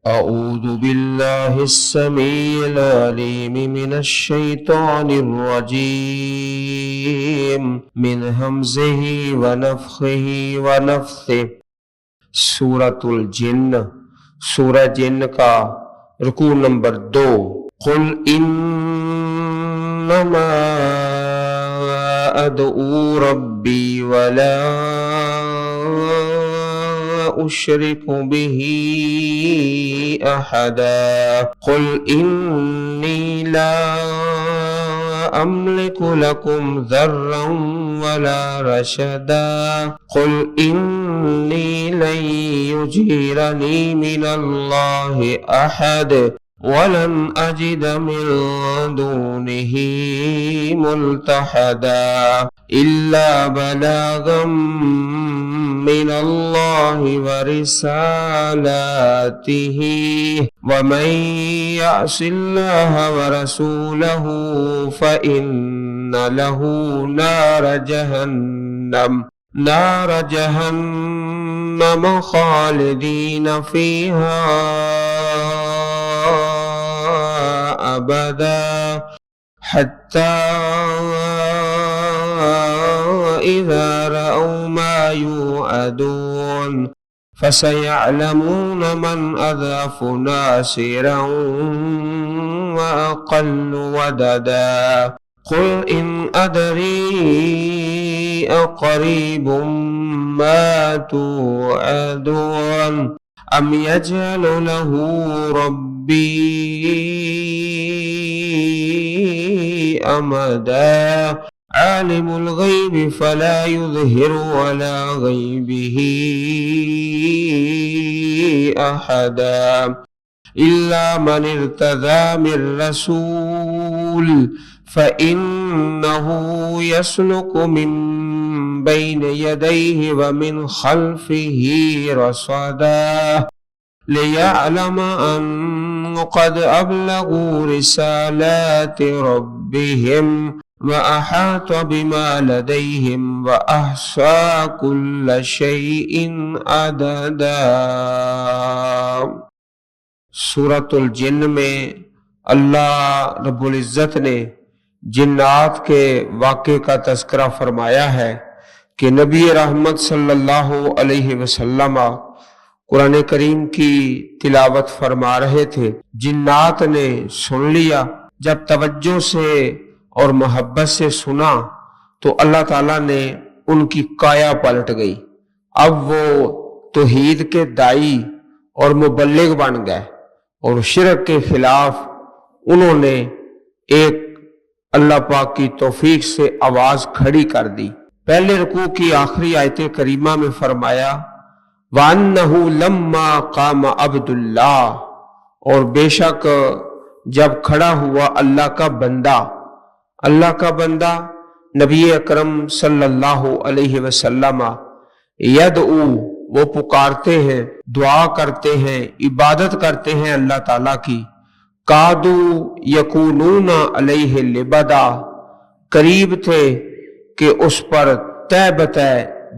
أعوذ بالله السميع العليم من الشيطان الرجيم من همزه ونفخه ونفثه۔ سورة الجن، سورہ جن کا رکوع نمبر 2۔ قل انما ادعو ربی ولا اشرک به احدا قل انی لا املک لکم ضرا ولا رشدا قل انی لن یجیرنی من اللہ احد ولن اجد من دونه ملتحدا الا بلاغا من اللہ ورسالاته ومن يعص الله ورسوله فإن له نار جهنم خالدين فيها أبدا حتى إذا رأوا ما يوعدون فسيعلمون من أضعف ناصرا وأقل وددا قل إن أدري أقريب ما توعدون أم يجعل له ربي أمدا عالم الغيب فلا يظهر على غيبه أحدا إلا من ارتضى من رسول فإنه يسلك من بين يديه ومن خلفه رصدا ليعلم أن قد أبلغوا رسالات ربهم وأحاط بما لديهم وأحصى كل شيء عددا۔ سورۃ الجن میں اللہ رب العزت نے جنات کے واقعے کا تذکرہ فرمایا ہے کہ نبی رحمت صلی اللہ علیہ وسلم قرآن کریم کی تلاوت فرما رہے تھے، جنات نے سن لیا۔ جب توجہ سے اور محبت سے سنا تو اللہ تعالیٰ نے ان کی کایا پلٹ گئی۔ اب وہ توحید کے دائی اور مبلغ بن گئے اور شرک کے خلاف انہوں نے ایک اللہ پاک کی توفیق سے آواز کھڑی کر دی۔ پہلے رکوع کی آخری آیت کریمہ میں فرمایا وَأَنَّهُ لَمَّا قَامَ عَبْدُ اللَّهِ، اور بے شک جب کھڑا ہوا اللہ کا بندہ نبی اکرم صلی اللہ علیہ وسلم یدعو، وہ پکارتے ہیں، دعا کرتے ہیں، عبادت کرتے ہیں اللہ تعالیٰ کی، کادو یکونون علیہ لبدا، قریب تھے کہ اس پر طے بطے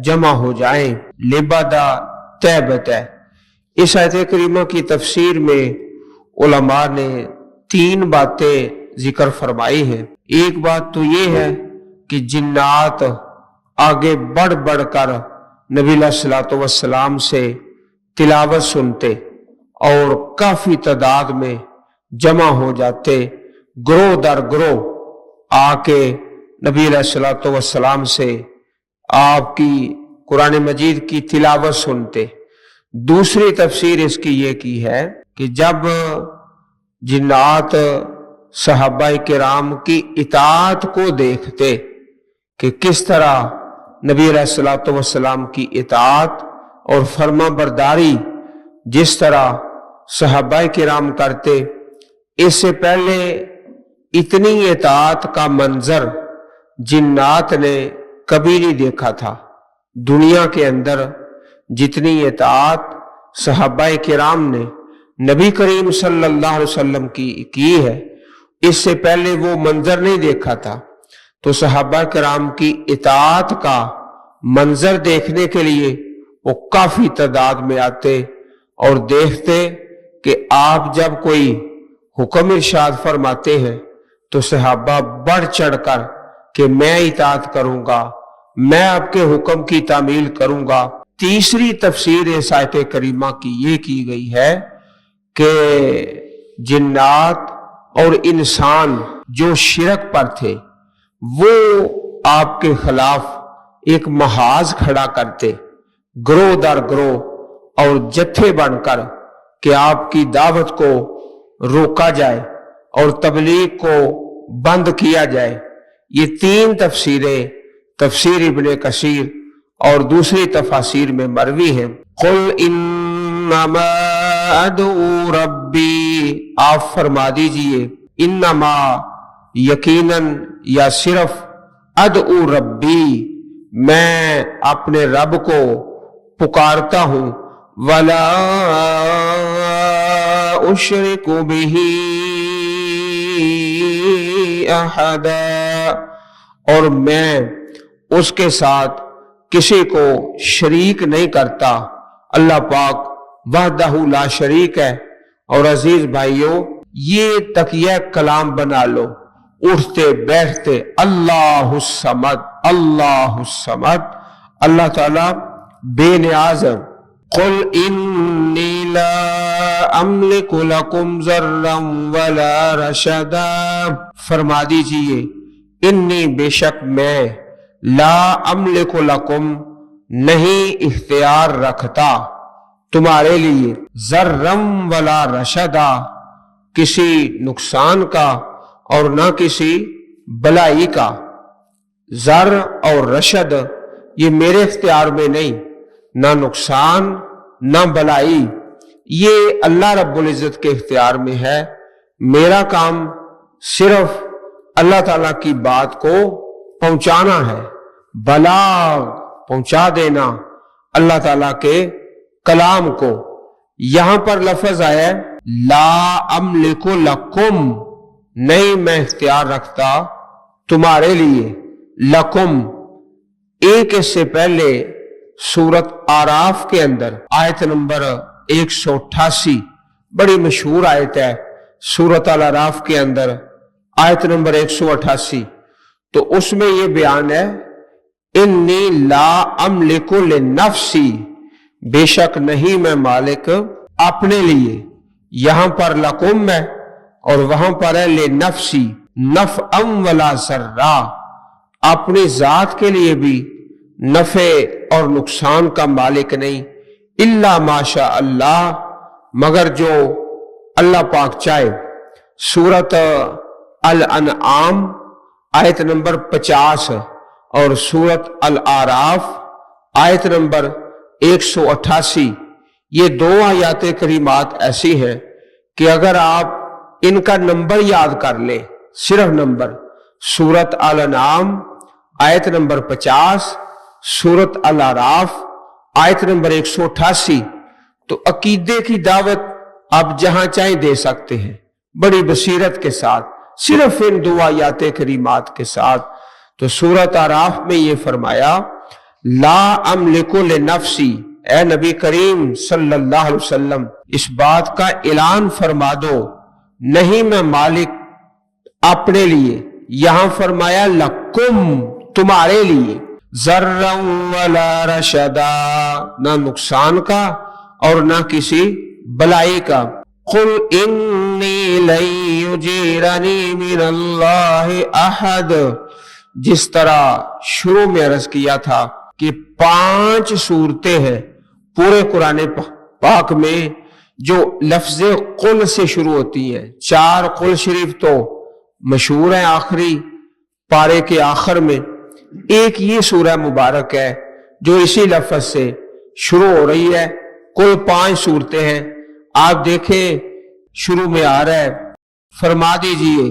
جمع ہو جائیں، لبدا طے بطے۔ اس آیت کریمہ کی تفسیر میں علماء نے 3 باتیں ذکر فرمائی ہیں۔ ایک بات تو یہ ہے کہ جنات آگے بڑھ بڑھ کر نبی علیہ الصلوۃ والسلام سے تلاوت سنتے اور کافی تعداد میں جمع ہو جاتے، گروہ در گروہ آ کے نبی علیہ الصلوۃ والسلام سے آپ کی قرآن مجید کی تلاوت سنتے۔ دوسری تفسیر اس کی یہ کی ہے کہ جب جنات صحابہ کرام کی اطاعت کو دیکھتے کہ کس طرح نبی علیہ الصلوۃ والسلام کی اطاعت اور فرما برداری جس طرح صحابہ کرام کرتے، اس سے پہلے اتنی اطاعت کا منظر جنات نے کبھی نہیں دیکھا تھا۔ دنیا کے اندر جتنی اطاعت صحابہ کرام نے نبی کریم صلی اللہ علیہ وسلم کی ہے، اس سے پہلے وہ منظر نہیں دیکھا تھا۔ تو صحابہ کرام کی اطاعت کا منظر دیکھنے کے لیے وہ کافی تعداد میں آتے اور دیکھتے کہ آپ जब कोई हुक्म इरशाद फरमाते हैं तो सहाबा बढ़ चढ़ कर कि मैं इताअत करूंगा, मैं आपके हुक्म की तामील करूंगा। तीसरी तफसीर इस आयत करीमा की ये की गई है कि जिन्नात और इंसान जो शिरक पर थे वो आपके खिलाफ एक महाज खड़ा करते, ग्रोह दर ग्रोह और जत्थे बनकर कि आपकी दावत को रोका जाए और तबलीग को बंद किया जाए। ये तीन तफसीरें तफसीर इब्ने कसीर और दूसरी तफासीर में मरवी हैं। कुल इन्नमा अदू रब्बी, आप फरमा दीजिए इन्नमा यकीनन या सिर्फ अदू रब्बी, मैं अपने रब को पुकारता हूं, वला उशरिकु बिही अहदा, और मैं उसके साथ किसी को शरीक नहीं करता। अल्लाह पाक वहदहू ला शरीक है। और अजीज भाइयों, ये तकिया कलाम बना लो उठते बैठते, अल्लाहु समद, अल्लाहु समद, अल्लाह ताला बेनियाज है। कुल इन्नी ला अमलिकु लकुम ज़र्रम वला रशदा, फरमा दीजिए इन्नी बेशक मैं, ला अमलिकु लकुम नहीं इख्तियार रखता तुम्हारे लिए, ज़र्रम वला रशदा किसी नुकसान का और ना किसी भलाई का। जर और रशद ये मेरे इख्तियार में नहीं, ना नुकसान ना भलाई, ये अल्लाह रब्बुल इज्जत के इख्तियार में है। मेरा काम सिर्फ अल्लाह ताला की बात को पहुंचाना है, बलाग पहुंचा देना अल्लाह ताला के कलाम को। यहां पर लफ्ज आया ला अमलिकु लकुम, नहीं मैं इख्तियार रखता तुम्हारे लिए, लकुम एक इससे पहले सूरत आराफ के अंदर आयत नंबर 188 बड़ी मशहूर आयत है, सूरत अल आराफ के अंदर आयत नंबर 188, तो उसमें यह बयान है इन्नी ला अमलिकु लिनफ्सी, बेशक नहीं मैं मालिक अपने लिए। यहां पर लकुम है और वहां पर है लिनफ्सी, नफ अम वला सर्रा, अपनी जात के लिए भी नफे और नुकसान का मालिक नहीं, इल्ला माशा अल्लाह, मगर जो अल्लाह पाक चाहे। सूरत अल अनआम आयत नंबर 50 और सूरत अल आराफ आयत नंबर 188, ये दो आयात करीमात ऐसी हैं कि अगर आप इनका नंबर याद कर ले, सिर्फ नंबर, सूरत अल अनआम आयत नंबर 50, सूरत अल आराफ आयत नंबर 188, तो अकीदे की दावत आप जहां चाहे दे सकते हैं बड़ी बसीरत के साथ, सिर्फ इन दो आयात करीमात के साथ। तो सूरत आराफ में ये फरमाया ला अमलिकु लिनफ्सी, ए नबी करीम सल्लल्लाहु अलैहि वसल्लम इस बात का ऐलान फरमा दो, नहीं मैं मालिक अपने लिए। यहां फरमाया लकुम तुम्हारे लिए, ज़र्रम वला रशदा, ना नुकसान का और ना किसी भलाई का। कुल इन्नी लन युजीरनी मिनल्लाहि अहद, जिस तरह शुरू में अर्ज किया था कि 5 सूरतें हैं पूरे कुरान पाक में जो लफ्ज कुल से शुरू होती हैं। 4 कुल शरीफ तो मशहूर है आखिरी पारे के आखिर में, एक ये सूरह मुबारक है जो इसी लफ्ज से शुरू हो रही है। कुल 5 सूरतें हैं। आप देखें शुरू में आ रहा है, फरमा दीजिए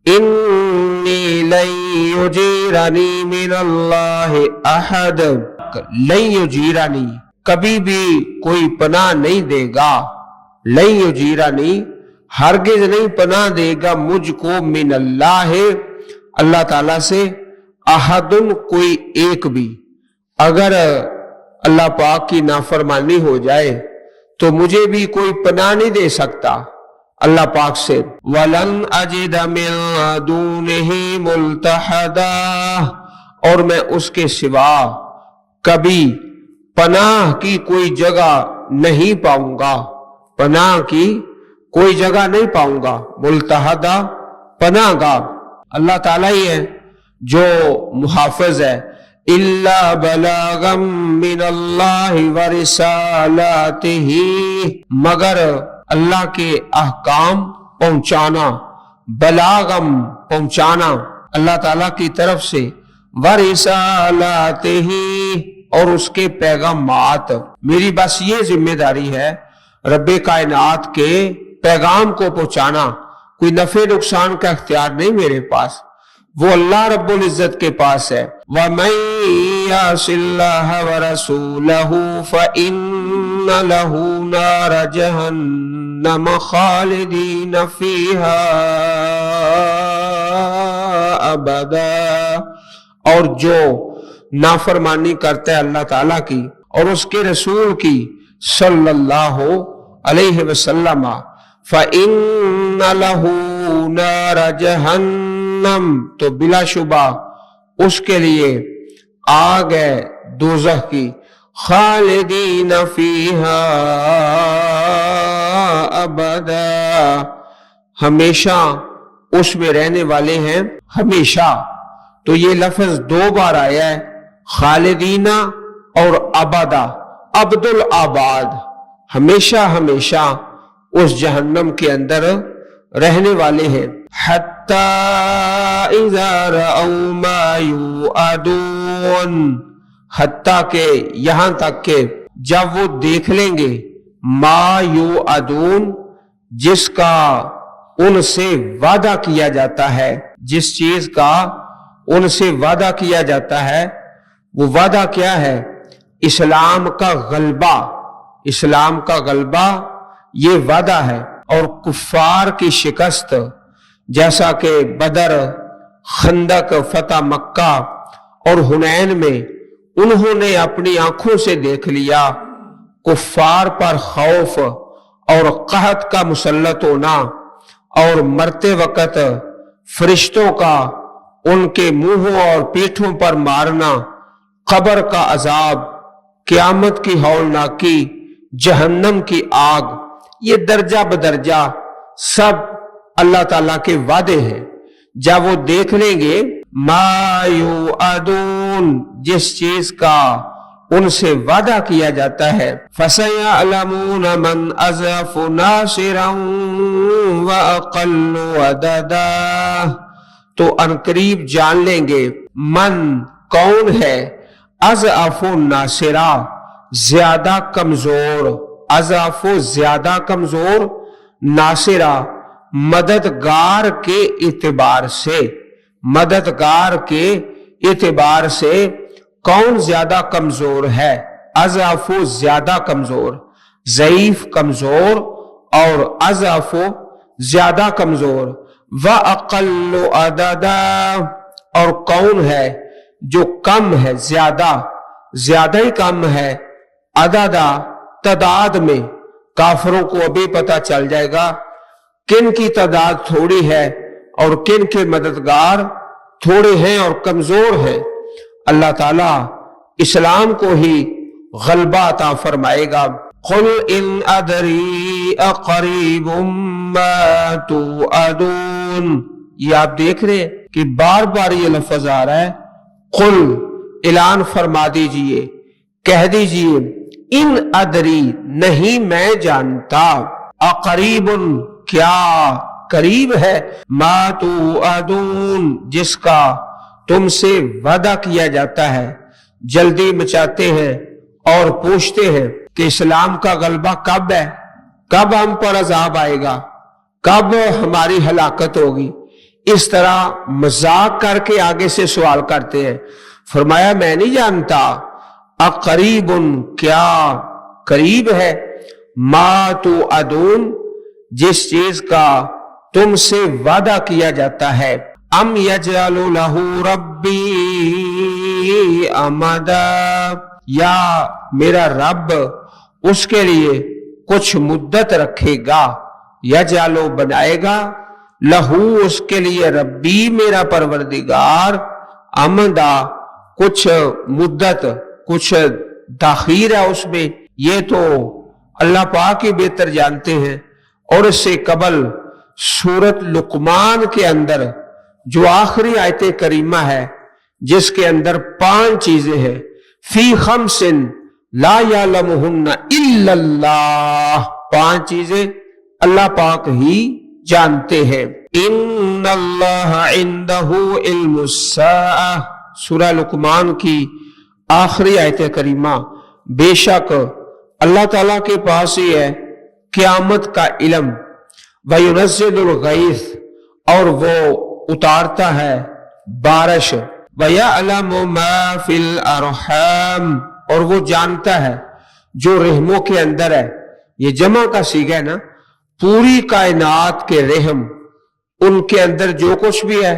इन्नी लन युजीरनी मिनल्लाहि अहद, लन युजीरनी कभी भी कोई पनाह नहीं देगा, लन युजीरनी हरगिज नहीं पनाह देगा मुझको मिनल्लाह अल्लाह ताला से, अहदुन कोई एक भी। अगर अल्लाह पाक की नाफरमानी हो जाए تو مجھے بھی کوئی پناہ نہیں دے سکتا اللہ پاک سے۔ وَلَنْ أَجِدَ مِن دُونِهِ مُلْتَحَدًا، اور میں اس کے سوا کبھی پناہ کی کوئی جگہ نہیں پاؤں گا، پناہ کی کوئی جگہ نہیں پاؤں گا۔ ملتحدہ پناہ گاہ اللہ تعالیٰ ہی ہے جو محافظ ہے۔ إِلَّا بَلَاغًا مِّنَ اللَّهِ وَرِسَالَاتِهِ، مگر اللہ کے احکام پہنچانا، بلاغم پہنچانا اللہ تعالیٰ کی طرف سے، وَرِسَالَاتِهِ اور اس کے پیغامات۔ میری بس یہ ذمہ داری ہے رب کائنات کے پیغام کو پہنچانا، کوئی نفع نقصان کا اختیار نہیں میرے پاس، وہ اللہ رب العزت کے پاس ہے۔ وَمَن يَعْصِ اللَّهَ وَرَسُولَهُ فَإِنَّ لَهُ نَارَ جَهَنَّمَ خَالِدِينَ فِيهَا أَبَدًا، اور جو نافرمانی کرتا ہے اللہ تعالیٰ کی اور اس کے رسول کی صلی اللہ علیہ وسلم، فَإِنَّ لَهُ نَارَ جَهَنَّمَ، تو بلا شبہ اس کے لیے آگ ہے دوزخ کی، خالدین فیہا ابدا، ہمیشہ اس میں رہنے والے ہیں ہمیشہ۔ تو یہ لفظ دو بار آیا ہے، خالدین اور ابدا، ابد الآباد، ہمیشہ ہمیشہ اس جہنم کے اندر رہنے والے ہیں۔ حتی اذا رأوا ما یوعدون، حتیٰ کہ یہاں تک کہ جب وہ دیکھ لیں گے ما یوعدون، جس کا ان سے وعدہ کیا جاتا ہے، جس چیز کا ان سے وعدہ کیا جاتا ہے، وہ وعدہ کیا ہے؟ اسلام کا غلبہ، اسلام کا غلبہ یہ وعدہ ہے، اور کفار کی شکست، جیسا کہ بدر، خندق، فتح مکہ اور حنین میں انہوں نے اپنی آنکھوں سے دیکھ لیا کفار پر خوف اور قحط کا مسلط ہونا، اور مرتے وقت فرشتوں کا ان کے منہوں اور پیٹھوں پر مارنا، قبر کا عذاب، قیامت کی ہولناکی، جہنم کی آگ، یہ درجہ بدرجہ سب اللہ تعالیٰ کے وعدے ہیں۔ جب وہ دیکھ لیں گے ما یوعدون، جس چیز کا ان سے وعدہ کیا جاتا ہے، فَسَيَعْلَمُونَ مَنْ أَضْعَفُ نَاصِرًا وَأَقَلُّ عَدَدًا، تو انقریب جان لیں گے من کون ہے، اضعف ناصرا زیادہ کمزور، اضعف زیادہ کمزور، ناصرہ مددگار کے اعتبار سے، مددگار کے اعتبار سے کون زیادہ کمزور ہے؟ اضعف زیادہ کمزور، ضعیف کمزور اور اضعف زیادہ کمزور، وَأَقَلُّ عَدَدًا، اور کون ہے جو کم ہے، زیادہ زیادہ ہی کم ہے، عددہ تعداد میں۔ کافروں کو ابھی پتہ چل جائے گا کن کی تعداد تھوڑی ہے اور کن کے مددگار تھوڑے ہیں اور کمزور ہیں۔ اللہ تعالیٰ اسلام کو ہی غلبہ عطا فرمائے گا۔ قُلْ إِنْ أَدْرِي أَقَرِيبٌ مَا تُوعَدُونَ، یہ آپ دیکھ رہے ہیں کہ بار بار یہ لفظ آ رہا ہے، قل، اعلان فرما دیجئے، کہہ دیجئے، ان ادری، نہیں میں جانتا، اقریب، کیا قریب ہے، ما توعدون، جس کا تم سے وعدہ کیا جاتا ہے۔ جلدی مچاتے ہیں اور پوچھتے ہیں کہ اسلام کا غلبہ کب ہے، کب ہم پر عذاب آئے گا، کب ہماری ہلاکت ہوگی، اس طرح مذاق کر کے آگے سے سوال کرتے ہیں۔ فرمایا میں نہیں جانتا، اقریب، کیا قریب ہے، ما توعدون، جس چیز کا تم سے وعدہ کیا جاتا ہے، ام یجعل لہ ربی امدا، یا میرا رب اس کے لیے कुछ मुद्दत रखेगा, यजालो बनाएगा, लहू उसके लिए, रब्बी मेरा परवरदिगार, अमदा कुछ मुद्दत, कुछ दाखिर है उसमें, ये तो अल्लाह पाक ही बेहतर जानते हैं। और इससे कबल सूरत लुकमान के अंदर जो आखिरी आयत करीमा है, जिसके अंदर 5 चीजें हैं, फी खमसिन ला यालमुहुन्ना इल्लल्लाह, 5 चीजें अल्लाह पाक ही जानते हैं। इन्नल्लाह इंदहु इल्मुस्साअह, सूरह लुकमान की आखिरी आयत करीमा, बेशक अल्लाह ताला के पास ही है क़यामत का इल्म, वयुनज़्ज़िलुल गैस, और वो उतारता है बारिश, वयअलमु मा फिल अरहम, और वो जानता है जो रहमों के अंदर है। ये जमा का सीगा है ना, पूरी कायनात के रहम, उनके अंदर जो कुछ भी है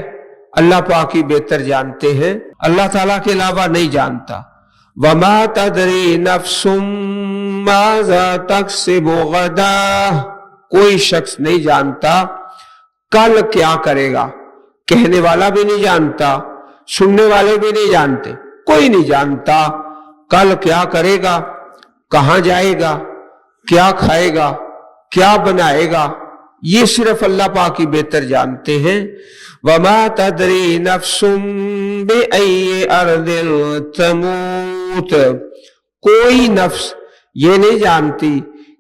अल्लाह पाक ही बेहतर जानते हैं, अल्लाह ताला के अलावा नहीं जानता। वमा तदरी नफ्सुम माज़ा तक्सिबु गदा, कोई शख्स नहीं जानता कल क्या करेगा, कहने वाला भी नहीं जानता, सुनने वाले भी नहीं जानते, कोई नहीं जानता कल क्या करेगा, कहां जाएगा, क्या खाएगा, क्या बनाएगा, ये सिर्फ अल्लाह पाक ही बेहतर जानते हैं। वमा तदरी नफ्सुम बिअय्यि अर्दिन तमूत, कोई नफ्स ये नहीं जानती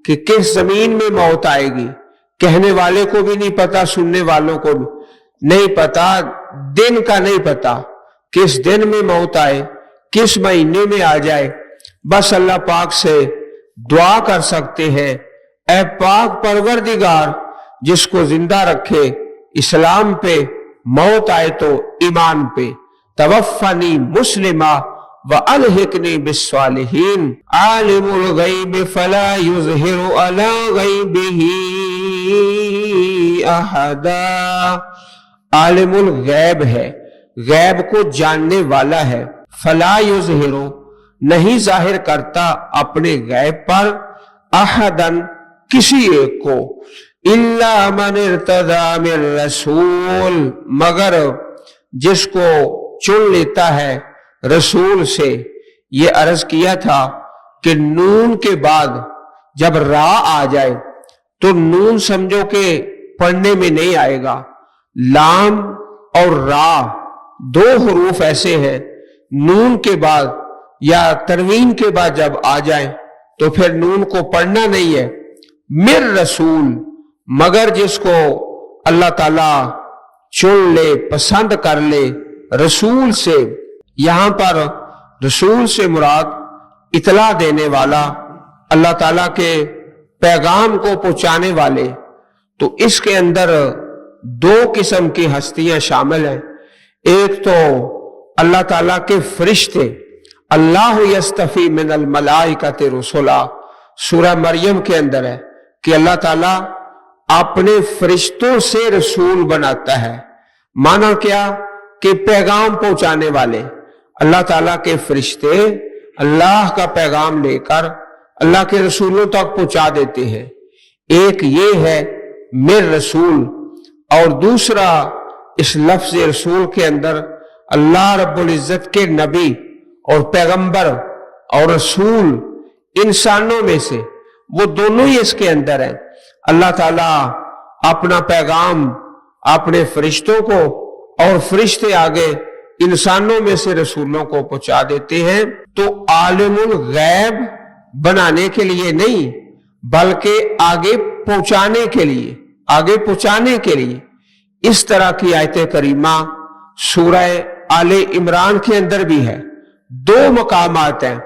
कि किस जमीन में मौत आएगी, कहने वाले को भी नहीं पता, सुनने वालों को भी नहीं पता, दिन का नहीं पता, किस दिन में मौत आए, किस महीने में आ जाए। बस अल्लाह पाक से दुआ कर सकते हैं, ऐ पाक परवरदिगार, जिसको जिंदा रखे इस्लाम पे, मौत आए तो ईमान पे, तवफ़्फ़नी मुस्लिमा व अलहिकनी बिस्सालिहीन, आलिमुल गैब फला युज़हिरु अला गैबिही अहदा, आलिमुल गैब है, गैब को जानने वाला है, फला युज़हिरु नहीं जाहिर करता अपने गैब पर, अहदन किसी एक को, इल्ला मन इर्तदा मिन रसूल, मगर जिसको चुन लेता है रसूल से। ये अर्ज किया था कि नून के बाद जब रा आ जाए तो नून समझो कि पढ़ने में नहीं आएगा, लाम और रा 2 हरूफ ऐसे हैं, नून के बाद या तनवीन के बाद जब आ जाए तो फिर नून को पढ़ना नहीं है। मिर रसूल, मगर जिसको अल्लाह ताला चुन ले, पसंद कर ले रसूल से, यहां पर रसूल से मुराद इतला देने वाला, अल्लाह ताला के पैगाम को पहुंचाने वाले। तो इसके अंदर 2 किस्म की हस्तियां शामिल हैं। एक तो अल्लाह ताला के फरिश्ते, अल्लाह यस्तफी मिनल मलाइकति रुसुला, सूरह मरियम के अंदर है कि अल्लाह ताला अपने फरिश्तों से रसूल बनाता है। माना क्या कि पैगाम पहुंचाने वाले अल्लाह ताला के फरिश्ते अल्लाह का पैगाम लेकर अल्लाह के रसूलों तक पहुंचा देते हैं। एक ये है मिर रसूल, और दूसरा इस लफ्ज रसूल के अंदर अल्लाह रब्बुल इज्जत के नबी और पैगंबर और रसूल इंसानों में से, वो दोनों ही इसके अंदर है। अल्लाह ताला अपना पैगाम अपने फरिश्तों को और फरिश्ते आगे इंसानों में से रसूलों को पहुंचा देते हैं। तो आलिमुल गैब बनाने के लिए नहीं, बल्कि आगे पहुंचाने के लिए, आगे पहुंचाने के लिए। इस तरह की आयत करीमा सूरह आले इमरान के अंदर भी है। 2 मकामात हैं।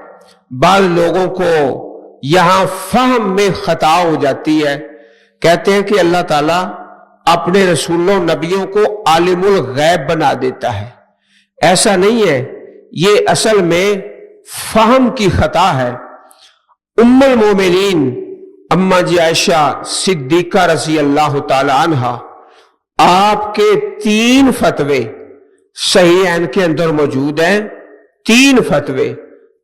बाद लोगों को यहां फहम में खता हो जाती है, कहते हैं कि अल्लाह ताला अपने रसूलों नबियों को आलिमुल गैब बना देता है। ऐसा नहीं है, ये असल में फहम की खता है। उम्मुल मोमिनीन अम्मा जी आयशा सिद्दीका रज़ी अल्लाह ताला अन्हा, आपके 3 फतवे सहीहैन के अंदर मौजूद हैं। 3 फतवे,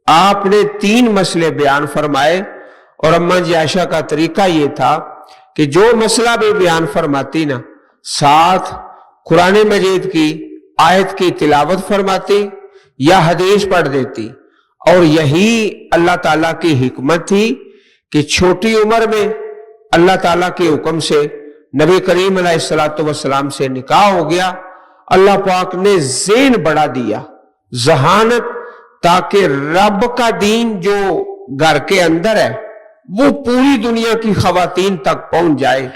आपने 3 मसले बयान फरमाए और अम्मा जी आयशा का तरीका ये था कि जो मसला भी बयान फरमाती ना, साथ कुरान मजीद की आयत की तिलावत फरमाती या हदीस पढ़ देती। और यही अल्लाह ताला की हिकमत थी कि छोटी उम्र में अल्लाह ताला के हुक्म से नबी करीम अलैहिस्सलातु वस्सलाम से निकाह हो गया। अल्लाह पाक ने ज़ेन बढ़ा दिया, जहानत, ताकि रब का दीन जो घर के अंदर है वो पूरी दुनिया की खवातीन तक पहुंच जाए।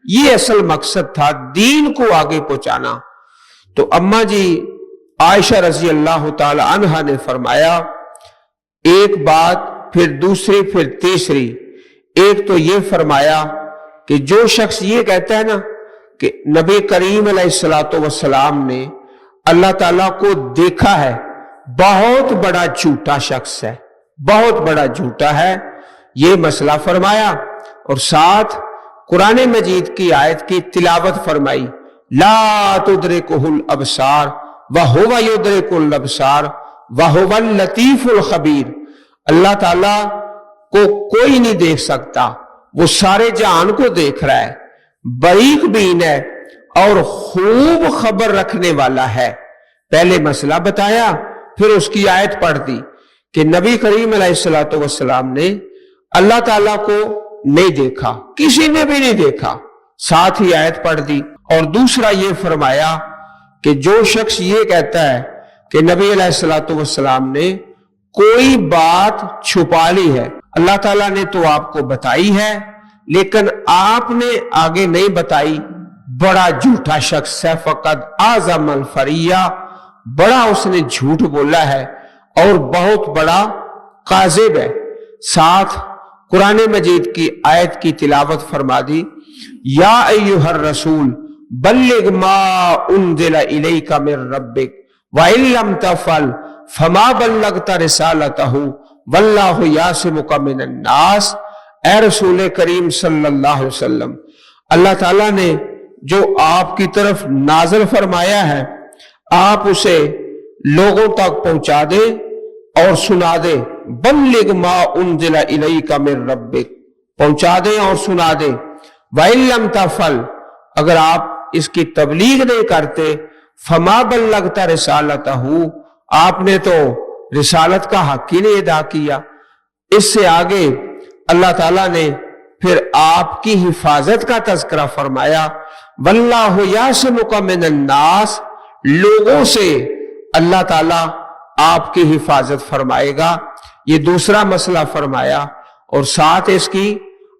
ये असल मकसद था, दीन को आगे पहुंचाना। तो अम्मा जी आयशा रजी अल्लाह ताला अन्हा ने फरमाया, एक बात, फिर दूसरी, फिर तीसरी। एक तो ये फरमाया कि जो शख्स ये कहता है ना कि नबी करीम अलैहिस्सलातु वस्सलाम ने अल्लाह ताला को देखा है, बहुत बड़ा झूठा शख्स है, बहुत बड़ा झूठा है। ये मसला फरमाया और साथ कुरान मजीद की आयत की तिलावत फरमाई, ला तुदरिकुहुल अबसार व हुवा युदरिकुल अबसार व हुवल लतीफुल खबीर। अल्लाह ताला को कोई नहीं देख सकता, वो सारे जहान को देख रहा है, बारीक बीन है और खूब खबर रखने वाला है। पहले मसला बताया, फिर उसकी आयत पढ़ दी कि नबी करीम अलैहिस्सलातु वस्सलाम ने अल्लाह ताला को नहीं देखा, किसी ने भी नहीं देखा, साथ ही आयत पढ़ दी। और दूसरा ये फरमाया कि जो शख्स ये कहता है कि नबी अलैहिस्सलातु वस्सलाम ने कोई बात छुपा ली है, अल्लाह ताला ने तो आपको बताई है लेकिन आपने आगे नहीं बताई, बड़ा झूठा शख्स है, फकद आज़मल फरिया, बड़ा उसने झूठ बोला है और बहुत बड़ा काज़िब है। साथ कुरान मजीद की आयत की तिलावत फरमा दी, या अय्युहर रसूल बल्लिग मा उन्ज़िला इलैका मिर रब्बिक व इन लम तफअल फमा बल्लगता रिसालतहु वल्लाहु यासिमुका मिनन नास। ए रसूल करीम सल्लल्लाहु अलैहि वसल्लम, अल्लाह ताला ने जो आपकी तरफ नाज़िल फरमाया है आप उसे लोगों तक पहुंचा दे और सुना दे। बल्लिग मा उन्ज़िला इलैका मिर रब्बिक, पहुंचा दे और सुना दे। व इन लम तफअल, अगर आप इसकी तबलीग नहीं करते, फमा बल्लगता रिसालतहु, आपने तो रिसालत का हक ही नहीं अदा किया। इससे आगे अल्लाह ताला ने फिर आपकी हिफाजत का तज़किरा फरमाया, वल्लाहु यासिमुका मिनन नास, लोगों से अल्लाह ताला आपकी हिफाजत फरमाएगा। ये दूसरा मसला फरमाया और साथ इसकी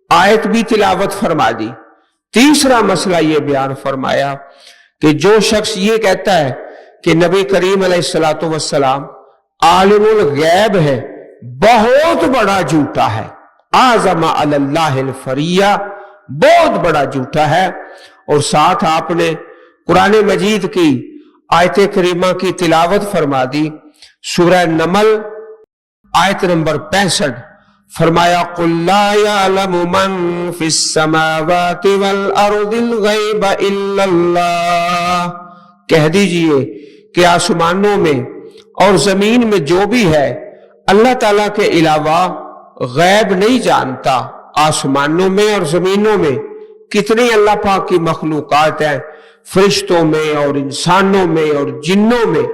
आयत भी तिलावत फरमा दी। तीसरा मसला ये बयान फरमाया कि जो शख्स ये कहता है कि नबी करीम अलैहिस्सलातु वस्सलाम आलिमुल गैब है, बहुत बड़ा झूठा है, आज़मा अलल्लाहिल फरिया, बहुत बड़ा झूठा है। और साथ आपने कुरान मजीद की आयत करीमा की तिलावत फरमा दी, सूरह नमल आयत नंबर 65, फरमाया कुल ला यअलमु मन फिस समावाति वल अर्दिल गैब इल्लल्लाह, कह दीजिए कि आसमानों में और जमीन में जो भी है अल्लाह ताला के अलावा गैब नहीं जानता। आसमानों में और जमीनों में कितनी अल्लाह पाक की मखलूकात है, फरिश्तों में और इंसानों में और जिन्नों में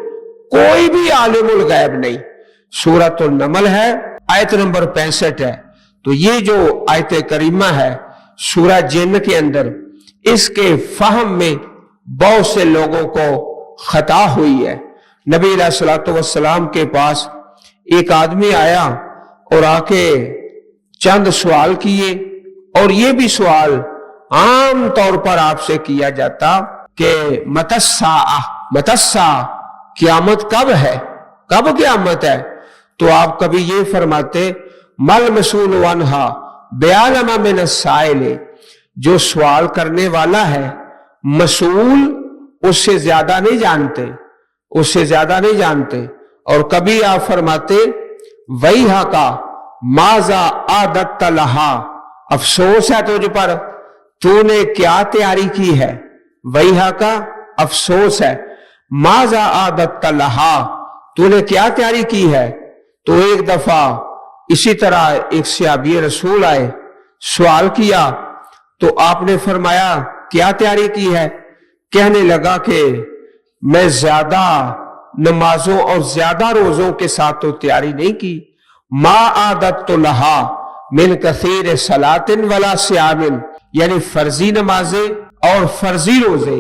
कोई भी आलिमुल गैब नहीं। सूरतुल नमल है, आयत नंबर 65 है। तो ये जो आयत करीमा है सूरह जिन्न के अंदर, इसके फहम में बहुत से लोगों को खता हुई है। नबी अलैहिस्सलातु वस्सलाम के पास एक आदमी आया और आके चंद सवाल किए, और ये भी सवाल आम तौर पर आपसे किया जाता कि मतस्सा, क़यामत कब है, कब क़यामत है? तो आप कभी ये फरमाते मल मसूल अनहा बयालमा मिन अस्साइल, जो सवाल करने वाला है मसूल उससे ज्यादा नहीं जानते, उससे ज्यादा नहीं जानते। और कभी आप फरमाते वहीहा का माजा आदत लहा, अफसोस है तुझ पर, तूने क्या तैयारी की है। वहीहा का अफसोस है, माजा आदत लहा, तूने क्या तैयारी की है। तो एक दफा इसी तरह एक सहाबी रसूल आए, सवाल किया तो आपने फरमाया क्या तैयारी की है? कहने लगा कि मैं ज्यादा नमाजों और ज्यादा रोजों के साथ तो तैयारी नहीं की। मा आदत तो लहा मिन कसीर सलातिन वला सियामिन, यानी फर्जी नमाजें और फर्जी रोजे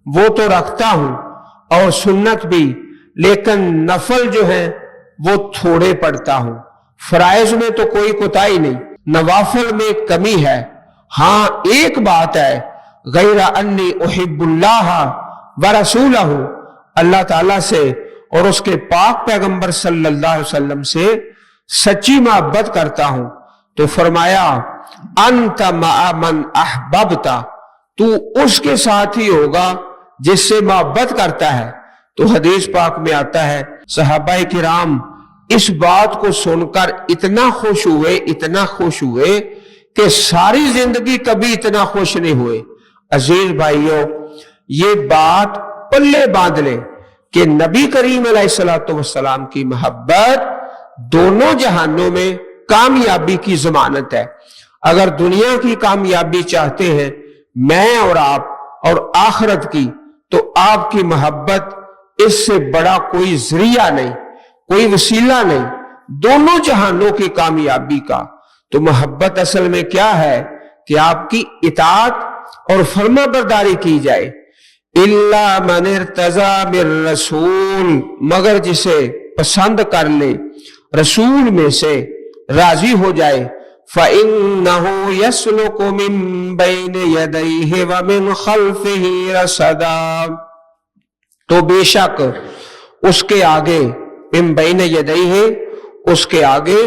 वो तो रखता हूं और सुन्नत भी, लेकिन नफल जो है वो थोड़े पढ़ता हूं। फराइज में तो कोई कोताही नहीं, नवाफिल में कमी है। हाँ एक बात है, गैर अन्नी उहिब्बुल्लाह व रसूलहू, अल्लाह ताला से और उसके पाक पैगंबर सल्लल्लाहु अलैहि वसल्लम से सच्ची मोहब्बत करता हूं। तो फरमाया अंत मअ मन अहबब्ता, तू उसके साथ ही होगा जिससे मोहब्बत करता है। तो हदीस पाक में आता है सहाबाए किराम इस बात को सुनकर इतना खुश हुए, इतना खुश हुए कि सारी जिंदगी कभी इतना खुश नहीं हुए। अजीज भाइयों, ये बात पल्ले बांध ले कि नबी करीम अलैहिस्सलातु वस्सलाम की मोहब्बत दोनों जहानों में कामयाबी की जमानत है। अगर दुनिया की कामयाबी चाहते हैं मैं और आप, और आखिरत की, तो आपकी मोहब्बत इससे बड़ा कोई जरिया नहीं, कोई वसीला नहीं, दोनों जहानों की कामयाबी का। तो मोहब्बत असल में क्या है कि आपकी इताअत और फर्माबरदारी की जाए। इल्ला मन इर्तज़ा बिर रसूल, मगर जिसे पसंद कर ले, रसूल में से राजी हो जाए। फ़इन्नहु यसलुकु मिन बैन यदैहि व मिन खल्फिही रसदा, तो बेशक उसके आगे, मिन बैन यदैहि उसके आगे,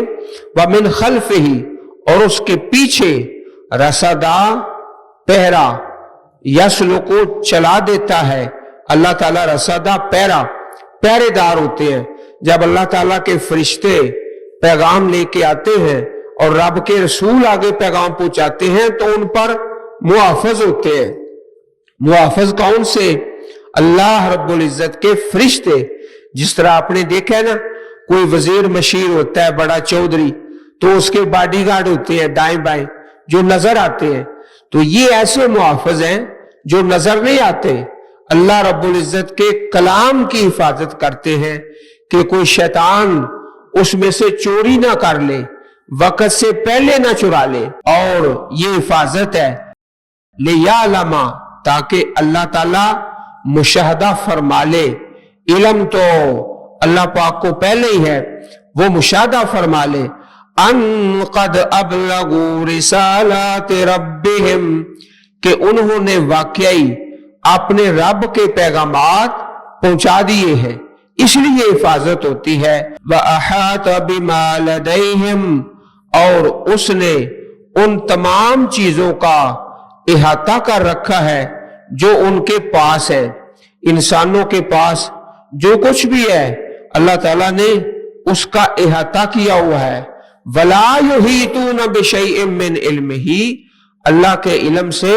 व मिन खल्फिही और उसके पीछे, रसदा पहरा, यसलुकु चला देता है। अल्लाह ताला रसदा पहरा, पहरेदार होते हैं। जब अल्लाह ताला के फरिश्ते पैगाम लेके आते हैं और रब के रसूल आगे पैगाम पहुंचाते हैं तो उन पर मुआफिज होते हैं। मुआफिज कौन से? अल्लाह रब्बुल इज्जत के फरिश्ते। जिस तरह आपने देखा है ना, कोई वजीर मशीर होता है, बड़ा चौधरी, तो उसके बॉडीगार्ड होते हैं दाएं बाएं जो नजर आते हैं। तो ये ऐसे मुआफिज हैं जो नजर नहीं आते, अल्लाह रब्बुल इज्जत के कलाम की हिफाजत करते हैं कि कोई शैतान उसमें से चोरी ना कर ले, वक्त से पहले ना चुरा ले। और ये हिफाजत है ले यालमा, ताकि अल्लाह ताला मुशाहदा फरमा ले। इल्म तो अल्लाह पाक को पहले ही है, वो मुशाहदा फरमा ले। अन क़द अबलगू रिसालात रब्बिहिम, कि उन्होंने वाकई अपने रब के पैगामात पहुंचा दिए हैं, इसलिए हिफाजत होती है। व अहात बिमा लदैहिम, और उसने उन तमाम चीजों का इहाता कर रखा है जो उनके पास है। इंसानों के पास जो कुछ भी है अल्लाह ताला ने उसका इहाता किया हुआ है। वला युहीतून बिशैइन मिन इल्मिही, अल्लाह के इल्म से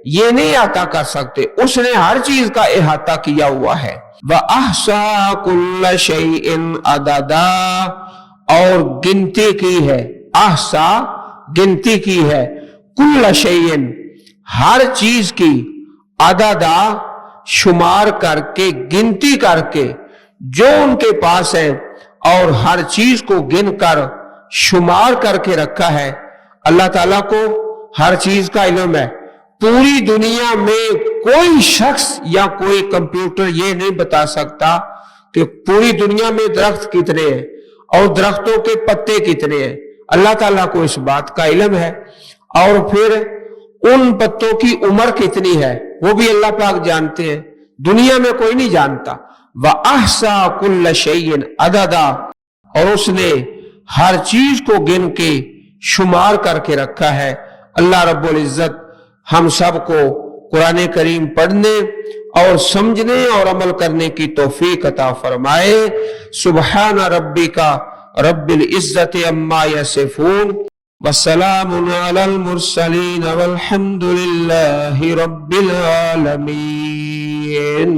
ये नहीं आता कर सकते, उसने हर चीज का इहाता किया हुआ है। व अहसा कुल्ल शैइन अददा, और गिनती की है, अहसा गिनती की है, कुल्ल शैइन हर चीज की, अददा शुमार करके, गिनती करके, जो उनके पास है, और हर चीज को गिनकर शुमार करके रखा है। अल्लाह ताला को हर चीज का इल्म है। पूरी दुनिया में कोई शख्स या कोई कंप्यूटर ये नहीं बता सकता कि पूरी दुनिया में दरख्त कितने हैं और दरख्तों के पत्ते कितने हैं। अल्लाह ताला को इस बात का इल्म है। और फिर उन पत्तों की उम्र कितनी है वो भी अल्लाह पाक जानते हैं, दुनिया में कोई नहीं जानता। व अहसा कुल्ल शैइन अददा, और उसने हर चीज को गिन के शुमार करके रखा है। अल्लाह रब्बुल इज्जत हम सबको कुरान करीम पढ़ने और समझने और अमल करने की तौफीक अता फरमाए। सुब्हान रब्बिका रब्बिल इज्जति अम्मा यसिफून वस्सलामुन अलल मुरसलीन वल्हम्दुलिल्लाहि रब्बिल आलमीन।